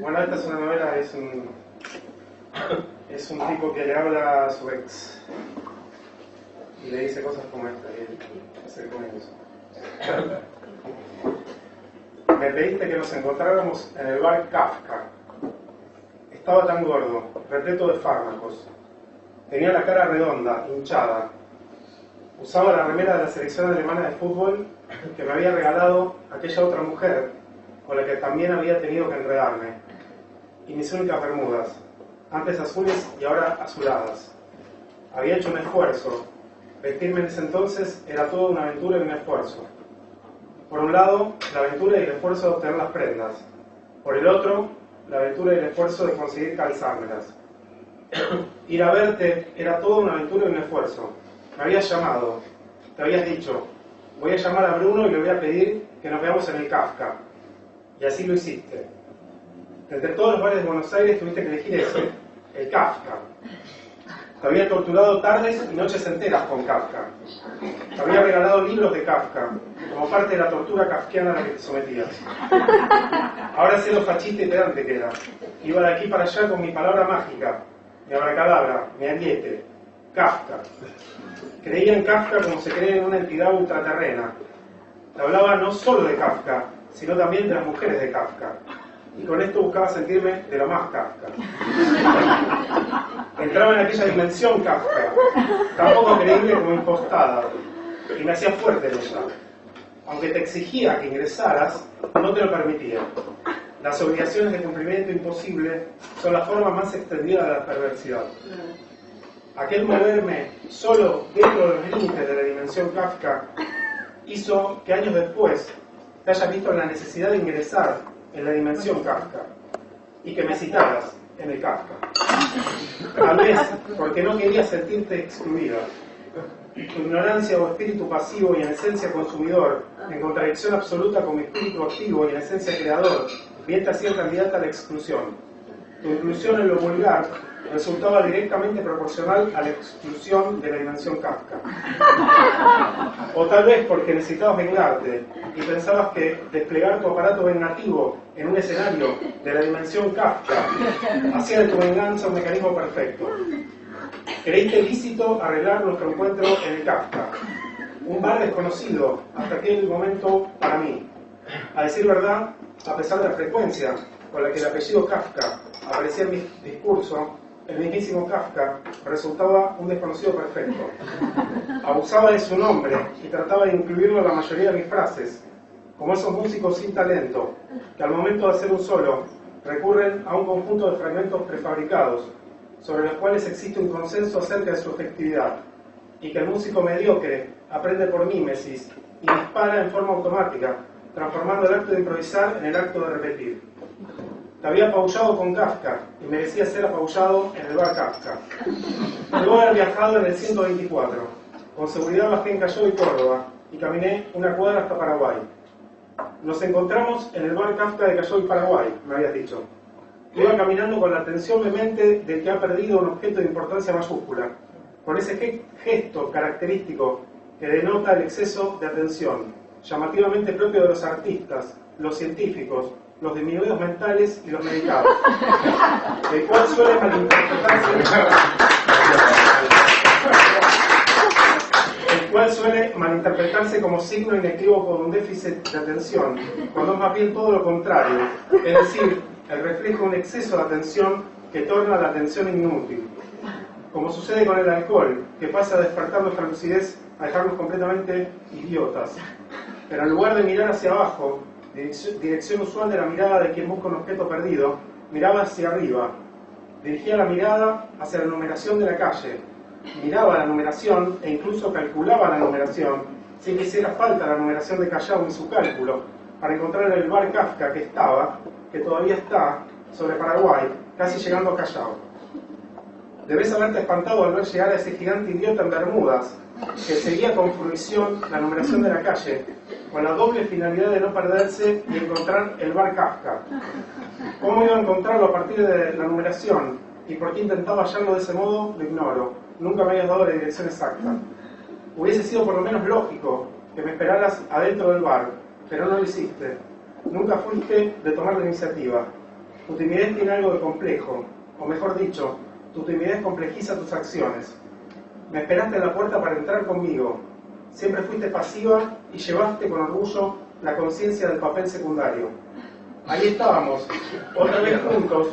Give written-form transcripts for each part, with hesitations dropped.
Bueno, esta es una novela, es un tipo que le habla a su ex y le dice cosas como esta y él hace con eso. Me pediste que nos encontráramos en el bar Kafka. Estaba tan gordo, repleto de fármacos. Tenía la cara redonda, hinchada. Usaba la remera de la selección alemana de fútbol que me había regalado aquella otra mujer con la que también había tenido que enredarme. Y mis únicas bermudas, antes azules y ahora azuladas. Había hecho un esfuerzo. Vestirme en ese entonces era toda una aventura y un esfuerzo. Por un lado, la aventura y el esfuerzo de obtener las prendas. Por el otro, la aventura y el esfuerzo de conseguir calzármelas. Ir a verte era toda una aventura y un esfuerzo. Me habías llamado, te habías dicho, voy a llamar a Bruno y le voy a pedir que nos veamos en el Kafka. Y así lo hiciste. Entre todos los bares de Buenos Aires tuviste que elegir ese, el Kafka. Te había torturado tardes y noches enteras con Kafka. Te había regalado libros de Kafka, como parte de la tortura kafkiana a la que te sometías. Ahora sé lo fachista y pedante que era. Iba de aquí para allá con mi palabra mágica, mi abracadabra, mi ariete, Kafka. Creía en Kafka como se cree en una entidad ultraterrena. Te hablaba no solo de Kafka, sino también de las mujeres de Kafka. Y con esto buscaba sentirme de lo más Kafka. Entraba en aquella dimensión Kafka, tan poco creíble como impostada, y me hacía fuerte en ella. Aunque te exigía que ingresaras, no te lo permitía. Las obligaciones de cumplimiento imposible son la forma más extendida de la perversidad. Aquel moverme solo dentro de los límites de la dimensión Kafka hizo que años después te hayas visto en la necesidad de ingresar en la dimensión Kafka y que me citaras en el Kafka. Tal vez porque no querías sentirte excluida. Tu ignorancia o espíritu pasivo y en esencia consumidor, en contradicción absoluta con mi espíritu activo y en esencia creador, bien te hacía candidata a la exclusión. Tu inclusión en lo vulgar resultaba directamente proporcional a la exclusión de la dimensión Kafka. O tal vez porque necesitabas vengarte y pensabas que desplegar tu aparato vengativo en un escenario de la dimensión Kafka hacía de tu venganza un mecanismo perfecto. Creíste lícito arreglar nuestro encuentro en el Kafka, un bar desconocido hasta aquel momento para mí. A decir verdad, a pesar de la frecuencia con la que el apellido Kafka aparecía en mi discurso, el mismísimo Kafka resultaba un desconocido perfecto. Abusaba de su nombre y trataba de incluirlo en la mayoría de mis frases, como esos músicos sin talento, que al momento de hacer un solo, recurren a un conjunto de fragmentos prefabricados, sobre los cuales existe un consenso acerca de su efectividad, y que el músico mediocre aprende por mímesis y dispara en forma automática, transformando el acto de improvisar en el acto de repetir. Te había apabullado con Kafka y merecía ser apabullado en el bar Kafka. Luego de haber viajado en el 124, con seguridad bajé en Callao y Córdoba y caminé una cuadra hasta Paraguay. Nos encontramos en el bar Kafka de Callao y Paraguay, me habías dicho. Iba caminando con la atención vehemente del que ha perdido un objeto de importancia mayúscula, con ese gesto característico que denota el exceso de atención, llamativamente propio de los artistas, los científicos, los disminuidos mentales y los medicados, el cual suele malinterpretarse como signo inequívoco de un déficit de atención, cuando es más bien todo lo contrario, es decir, el reflejo de un exceso de atención que torna la atención inútil. Como sucede con el alcohol, que pasa a despertar nuestra lucidez a dejarnos completamente idiotas. Pero en lugar de mirar hacia abajo, dirección usual de la mirada de quien busca un objeto perdido, miraba hacia arriba. Dirigía la mirada hacia la numeración de la calle. Miraba la numeración e incluso calculaba la numeración, sin que hiciera falta la numeración de Callao ni su cálculo, para encontrar el bar Kafka que todavía está, sobre Paraguay, casi llegando a Callao. Debes haberte espantado al ver llegar a ese gigante idiota en Bermudas, que seguía con fruición la numeración de la calle, con la doble finalidad de no perderse y encontrar el bar Kafka. ¿Cómo iba a encontrarlo a partir de la numeración? ¿Y por qué intentaba hallarlo de ese modo? Lo ignoro. Nunca me habías dado la dirección exacta. Hubiese sido por lo menos lógico que me esperaras adentro del bar, pero no lo hiciste. Nunca fuiste de tomar la iniciativa. Tu timidez tiene algo de complejo, o mejor dicho, tu timidez complejiza tus acciones. Me esperaste en la puerta para entrar conmigo. Siempre fuiste pasiva y llevaste con orgullo la conciencia del papel secundario. Ahí estábamos, otra vez juntos,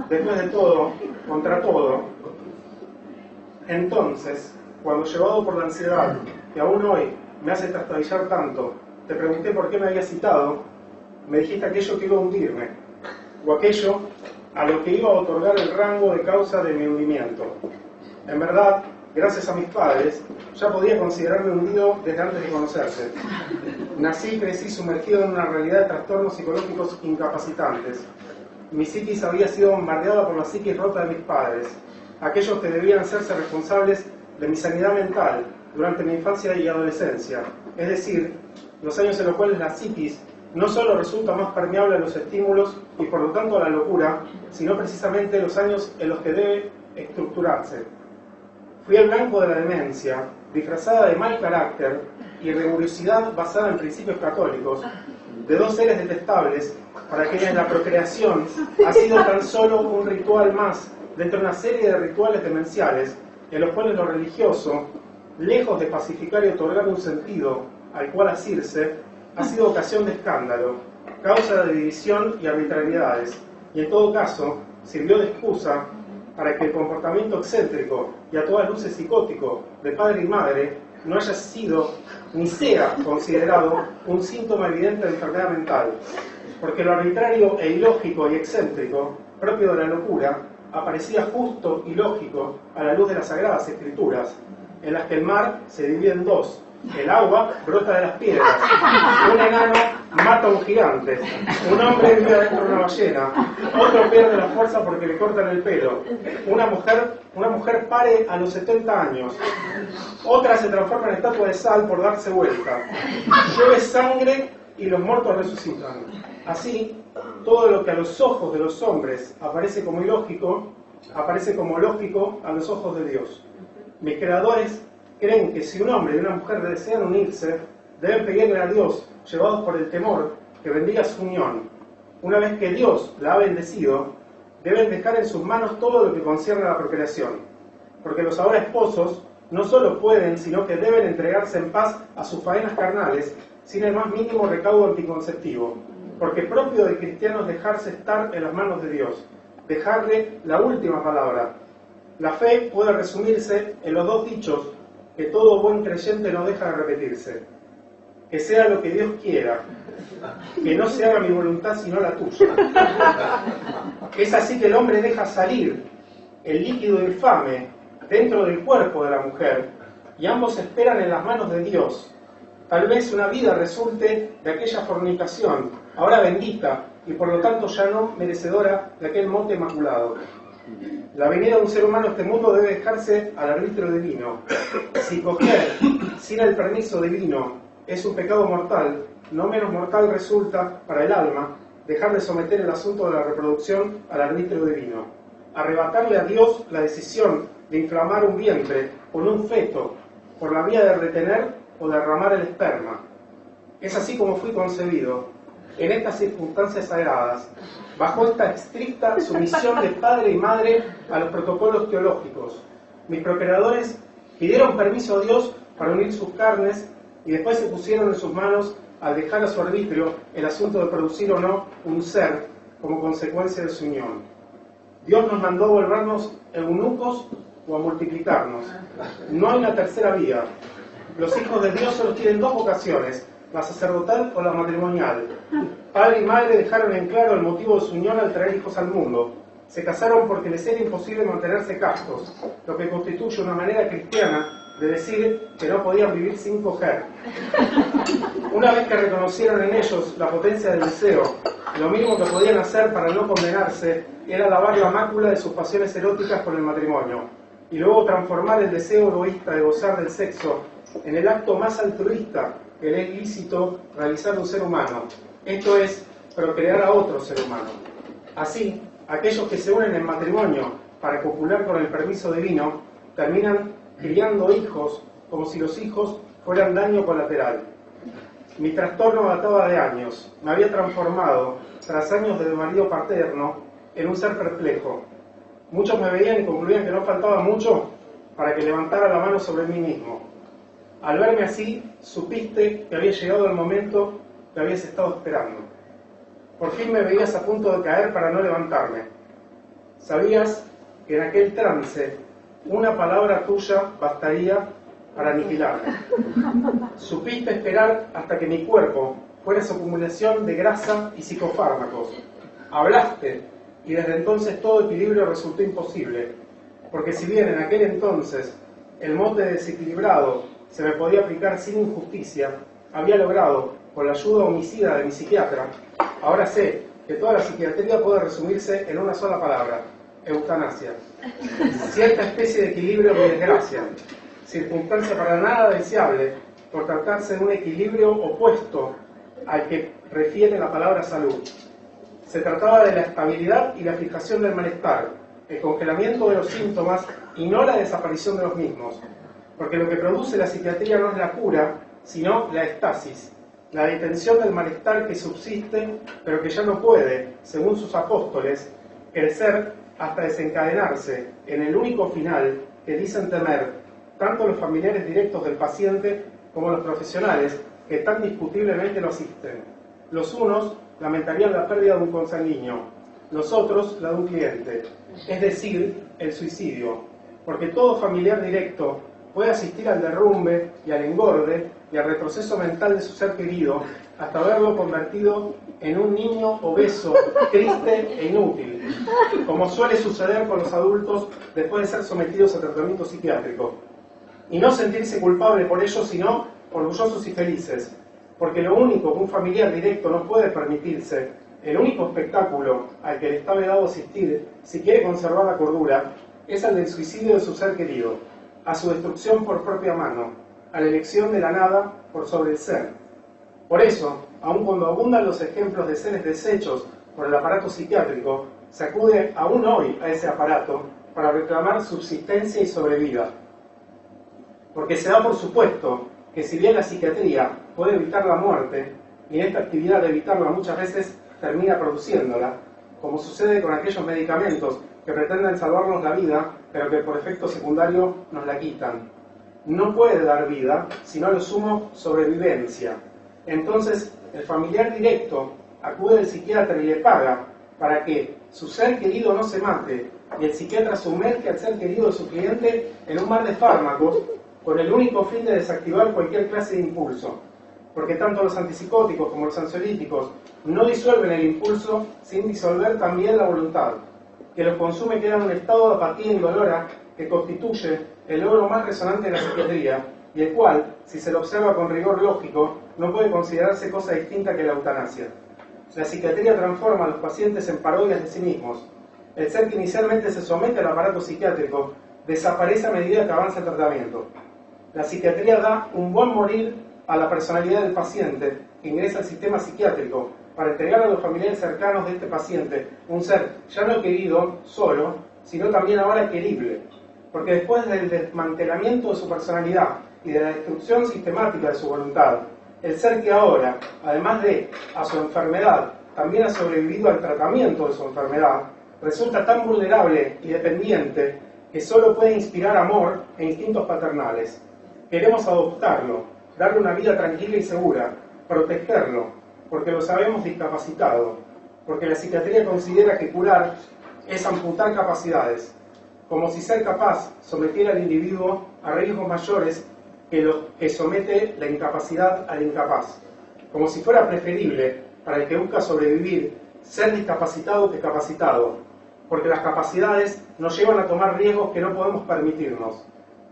después de todo, contra todo. Entonces, cuando llevado por la ansiedad, que aún hoy me hace trastabillar tanto, te pregunté por qué me había citado, me dijiste aquello que iba a hundirme, o aquello a lo que iba a otorgar el rango de causa de mi hundimiento. En verdad, gracias a mis padres, ya podía considerarme hundido desde antes de conocerte. Nací y crecí sumergido en una realidad de trastornos psicológicos incapacitantes. Mi psiquis había sido bombardeada por la psiquis rota de mis padres, aquellos que debían hacerse responsables de mi sanidad mental durante mi infancia y adolescencia, es decir, los años en los cuales la psiquis no solo resulta más permeable a los estímulos y por lo tanto a la locura, sino precisamente los años en los que debe estructurarse. Fui el blanco de la demencia, disfrazada de mal carácter y rigurosidad basada en principios católicos, de dos seres detestables para quienes la procreación ha sido tan solo un ritual más dentro de una serie de rituales demenciales en los cuales lo religioso, lejos de pacificar y otorgar un sentido al cual asirse, ha sido ocasión de escándalo, causa de división y arbitrariedades, y en todo caso sirvió de excusa para que el comportamiento excéntrico y a todas luces psicótico de padre y madre no haya sido ni sea considerado un síntoma evidente de enfermedad mental, porque lo arbitrario e ilógico y excéntrico, propio de la locura, aparecía justo y lógico a la luz de las Sagradas Escrituras, en las que el mar se divide en dos. El agua brota de las piedras, un enano mata a un gigante, un hombre vive dentro de una ballena, otro pierde la fuerza porque le cortan el pelo, una mujer pare a los 70 años, otra se transforma en estatua de sal por darse vuelta, llueve sangre y los muertos resucitan. Así, todo lo que a los ojos de los hombres aparece como ilógico, aparece como lógico a los ojos de Dios. Mis creadores creen que si un hombre y una mujer desean unirse, deben pedirle a Dios, llevados por el temor, que bendiga su unión. Una vez que Dios la ha bendecido, deben dejar en sus manos todo lo que concierne a la procreación, porque los ahora esposos no solo pueden, sino que deben entregarse en paz a sus faenas carnales, sin el más mínimo recaudo anticonceptivo, porque propio de cristianos dejarse estar en las manos de Dios, dejarle la última palabra. La fe puede resumirse en los dos dichos que todo buen creyente no deja de repetirse: que sea lo que Dios quiera, que no se haga mi voluntad sino la tuya. Es así que el hombre deja salir el líquido infame dentro del cuerpo de la mujer y ambos esperan en las manos de Dios. Tal vez una vida resulte de aquella fornicación, ahora bendita y por lo tanto ya no merecedora de aquel mote inmaculado. La venida de un ser humano a este mundo debe dejarse al arbitrio divino. Si coger sin el permiso divino es un pecado mortal, no menos mortal resulta para el alma dejar de someter el asunto de la reproducción al arbitrio divino. Arrebatarle a Dios la decisión de inflamar un vientre con un feto por la vía de retener o derramar el esperma. Es así como fui concebido, en estas circunstancias sagradas, bajo esta estricta sumisión de padre y madre a los protocolos teológicos. Mis procreadores pidieron permiso a Dios para unir sus carnes y después se pusieron en sus manos al dejar a su arbitrio el asunto de producir o no un ser como consecuencia de su unión. Dios nos mandó a volvernos eunucos o a multiplicarnos. No hay una tercera vía. Los hijos de Dios solo tienen dos vocaciones: la sacerdotal o la matrimonial. Padre y madre dejaron en claro el motivo de su unión al traer hijos al mundo. Se casaron porque les era imposible mantenerse castos, lo que constituye una manera cristiana de decir que no podían vivir sin coger. Una vez que reconocieron en ellos la potencia del deseo, lo mínimo que podían hacer para no condenarse era lavar la mácula de sus pasiones eróticas con el matrimonio, y luego transformar el deseo egoísta de gozar del sexo en el acto más altruista que le es lícito realizar un ser humano, esto es, procrear a otro ser humano. Así, aquellos que se unen en matrimonio para copular con el permiso divino, terminan criando hijos como si los hijos fueran daño colateral. Mi trastorno databa de años, me había transformado, tras años de marido paterno, en un ser perplejo. Muchos me veían y concluían que no faltaba mucho para que levantara la mano sobre mí mismo. Al verme así, supiste que había llegado el momento que habías estado esperando. Por fin me veías a punto de caer para no levantarme. Sabías que en aquel trance una palabra tuya bastaría para aniquilarme. Supiste esperar hasta que mi cuerpo fuera su acumulación de grasa y psicofármacos. Hablaste y desde entonces todo equilibrio resultó imposible, porque si bien en aquel entonces el mote de desequilibrado se me podía aplicar sin injusticia, había logrado, con la ayuda homicida de mi psiquiatra, ahora sé que toda la psiquiatría puede resumirse en una sola palabra: eutanasia. Cierta especie de equilibrio de desgracia, circunstancia para nada deseable por tratarse de un equilibrio opuesto al que refiere la palabra salud. Se trataba de la estabilidad y la fijación del malestar, el congelamiento de los síntomas y no la desaparición de los mismos, porque lo que produce la psiquiatría no es la cura, sino la estasis, la detención del malestar que subsiste, pero que ya no puede, según sus apóstoles, crecer hasta desencadenarse en el único final que dicen temer tanto los familiares directos del paciente como los profesionales que tan discutiblemente lo asisten. Los unos lamentarían la pérdida de un consanguíneo, los otros la de un cliente, es decir, el suicidio, porque todo familiar directo puede asistir al derrumbe y al engorde y al retroceso mental de su ser querido hasta verlo convertido en un niño obeso, triste e inútil, como suele suceder con los adultos después de ser sometidos a tratamiento psiquiátrico. Y no sentirse culpable por ello, sino orgullosos y felices, porque lo único que un familiar directo no puede permitirse, el único espectáculo al que le está vedado asistir, si quiere conservar la cordura, es el del suicidio de su ser querido, a su destrucción por propia mano, a la elección de la nada por sobre el ser. Por eso, aun cuando abundan los ejemplos de seres deshechos por el aparato psiquiátrico, se acude aún hoy a ese aparato para reclamar subsistencia y sobrevida. Porque se da por supuesto que si bien la psiquiatría puede evitar la muerte, y en esta actividad de evitarla muchas veces termina produciéndola, como sucede con aquellos medicamentos que pretenden salvarnos la vida, pero que por efecto secundario nos la quitan. No puede dar vida, sino a lo sumo sobrevivencia. Entonces, el familiar directo acude al psiquiatra y le paga para que su ser querido no se mate, y el psiquiatra sumerge al ser querido de su cliente en un mar de fármacos con el único fin de desactivar cualquier clase de impulso, porque tanto los antipsicóticos como los ansiolíticos no disuelven el impulso sin disolver también la voluntad, que los consume queda en un estado de apatía indolora que constituye el logro más resonante de la psiquiatría, y el cual, si se lo observa con rigor lógico, no puede considerarse cosa distinta que la eutanasia. La psiquiatría transforma a los pacientes en parodias de sí mismos. El ser que inicialmente se somete al aparato psiquiátrico desaparece a medida que avanza el tratamiento. La psiquiatría da un buen morir a la personalidad del paciente que ingresa al sistema psiquiátrico para entregar a los familiares cercanos de este paciente un ser ya no querido solo, sino también ahora querible. Porque después del desmantelamiento de su personalidad y de la destrucción sistemática de su voluntad, el ser que ahora, además de a su enfermedad, también ha sobrevivido al tratamiento de su enfermedad, resulta tan vulnerable y dependiente que solo puede inspirar amor e instintos paternales. Queremos adoptarlo, darle una vida tranquila y segura, protegerlo, porque lo sabemos discapacitado, porque la psiquiatría considera que curar es amputar capacidades, como si ser capaz sometiera al individuo a riesgos mayores que los que somete la incapacidad al incapaz, como si fuera preferible para el que busca sobrevivir ser discapacitado que capacitado, porque las capacidades nos llevan a tomar riesgos que no podemos permitirnos.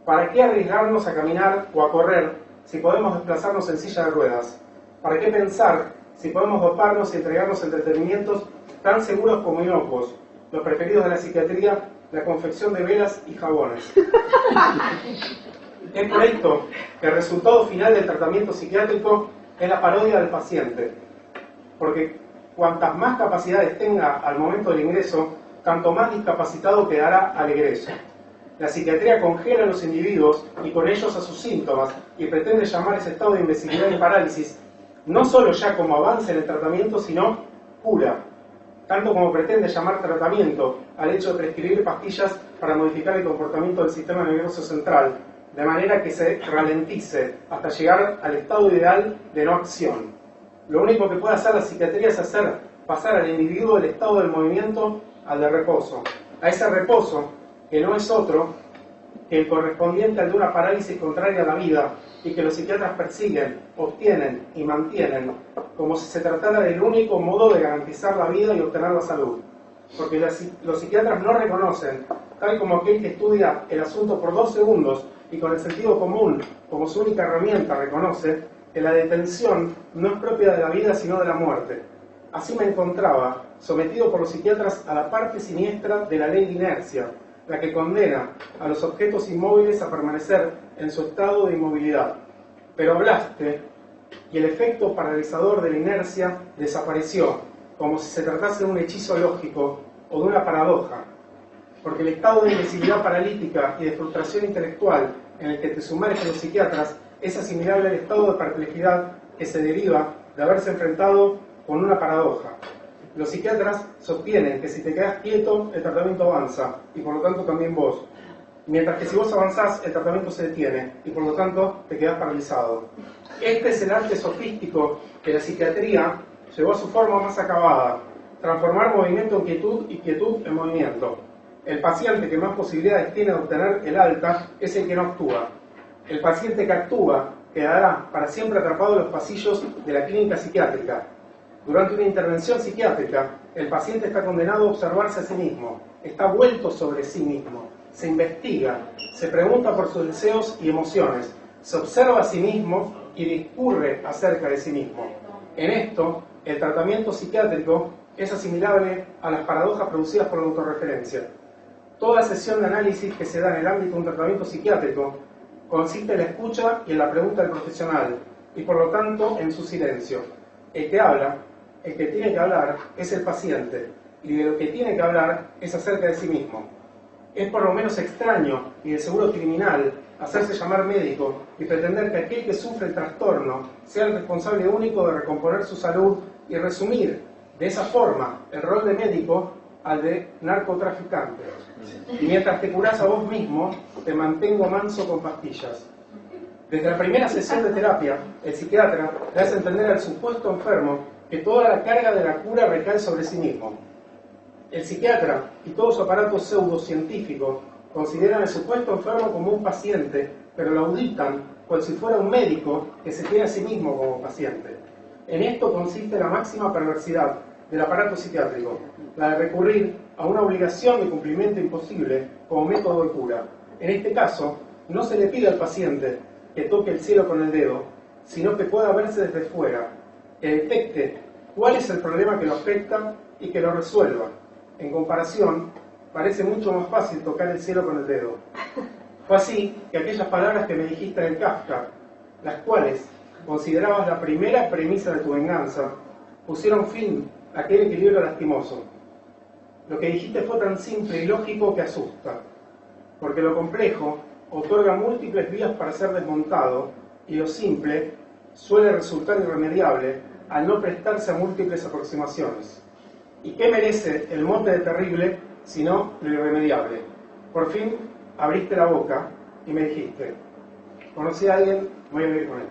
¿Para qué arriesgarnos a caminar o a correr si podemos desplazarnos en silla de ruedas? ¿Para qué pensar si podemos doparnos y entregarnos entretenimientos tan seguros como inocuos, los preferidos de la psiquiatría, la confección de velas y jabones? Es por esto que el resultado final del tratamiento psiquiátrico es la parodia del paciente, porque cuantas más capacidades tenga al momento del ingreso, tanto más discapacitado quedará al egreso. La psiquiatría congela a los individuos y con ellos a sus síntomas y pretende llamar ese estado de imbecilidad y parálisis no solo ya como avance en el tratamiento, sino cura. tanto como pretende llamar tratamiento al hecho de prescribir pastillas para modificar el comportamiento del sistema nervioso central, de manera que se ralentice hasta llegar al estado ideal de no acción. Lo único que puede hacer la psiquiatría es hacer pasar al individuo del estado del movimiento al de reposo, a ese reposo que no es otro que el correspondiente al de una parálisis contraria a la vida y que los psiquiatras persiguen, obtienen y mantienen como si se tratara del único modo de garantizar la vida y obtener la salud. Porque los psiquiatras no reconocen, tal como aquel que estudia el asunto por 2 segundos y con el sentido común como su única herramienta reconoce que la detención no es propia de la vida sino de la muerte. Así me encontraba, sometido por los psiquiatras a la parte siniestra de la ley de inercia, la que condena a los objetos inmóviles a permanecer en su estado de inmovilidad. Pero hablaste y el efecto paralizador de la inercia desapareció, como si se tratase de un hechizo lógico o de una paradoja, porque el estado de invencibilidad paralítica y de frustración intelectual en el que te sumergen los psiquiatras es asimilable al estado de perplejidad que se deriva de haberse enfrentado con una paradoja. Los psiquiatras sostienen que si te quedas quieto, el tratamiento avanza, y por lo tanto también vos. Mientras que si vos avanzás, el tratamiento se detiene, y por lo tanto te quedás paralizado. Este es el arte sofístico que la psiquiatría llevó a su forma más acabada: transformar movimiento en quietud y quietud en movimiento. El paciente que más posibilidades tiene de obtener el alta es el que no actúa. El paciente que actúa quedará para siempre atrapado en los pasillos de la clínica psiquiátrica. Durante una intervención psiquiátrica, el paciente está condenado a observarse a sí mismo, está vuelto sobre sí mismo, se investiga, se pregunta por sus deseos y emociones, se observa a sí mismo y discurre acerca de sí mismo. En esto, el tratamiento psiquiátrico es asimilable a las paradojas producidas por la autorreferencia. Toda sesión de análisis que se da en el ámbito de un tratamiento psiquiátrico consiste en la escucha y en la pregunta del profesional, y por lo tanto en su silencio. El que habla, el que tiene que hablar, es el paciente, y de lo que tiene que hablar es acerca de sí mismo. Es por lo menos extraño y de seguro criminal hacerse llamar médico y pretender que aquel que sufre el trastorno sea el responsable único de recomponer su salud y resumir de esa forma el rol de médico al de narcotraficante. Y mientras te curás a vos mismo, te mantengo manso con pastillas. Desde la primera sesión de terapia, el psiquiatra le hace entender al supuesto enfermo que toda la carga de la cura recae sobre sí mismo. El psiquiatra y todo su aparato pseudocientífico consideran al supuesto enfermo como un paciente, pero lo auditan cual si fuera un médico que se tiene a sí mismo como paciente. En esto consiste la máxima perversidad del aparato psiquiátrico, la de recurrir a una obligación de cumplimiento imposible como método de cura. En este caso, no se le pide al paciente que toque el cielo con el dedo, sino que pueda verse desde fuera, que detecte cuál es el problema que lo afecta y que lo resuelva. En comparación, parece mucho más fácil tocar el cielo con el dedo. Fue así que aquellas palabras que me dijiste en el Kafka, las cuales considerabas la primera premisa de tu venganza, pusieron fin a aquel equilibrio lastimoso. Lo que dijiste fue tan simple y lógico que asusta, porque lo complejo otorga múltiples vías para ser desmontado y lo simple suele resultar irremediable al no prestarse a múltiples aproximaciones. ¿Y qué merece el mote de terrible sino lo irremediable? Por fin abriste la boca y me dijiste: conocí a alguien, voy a vivir con él.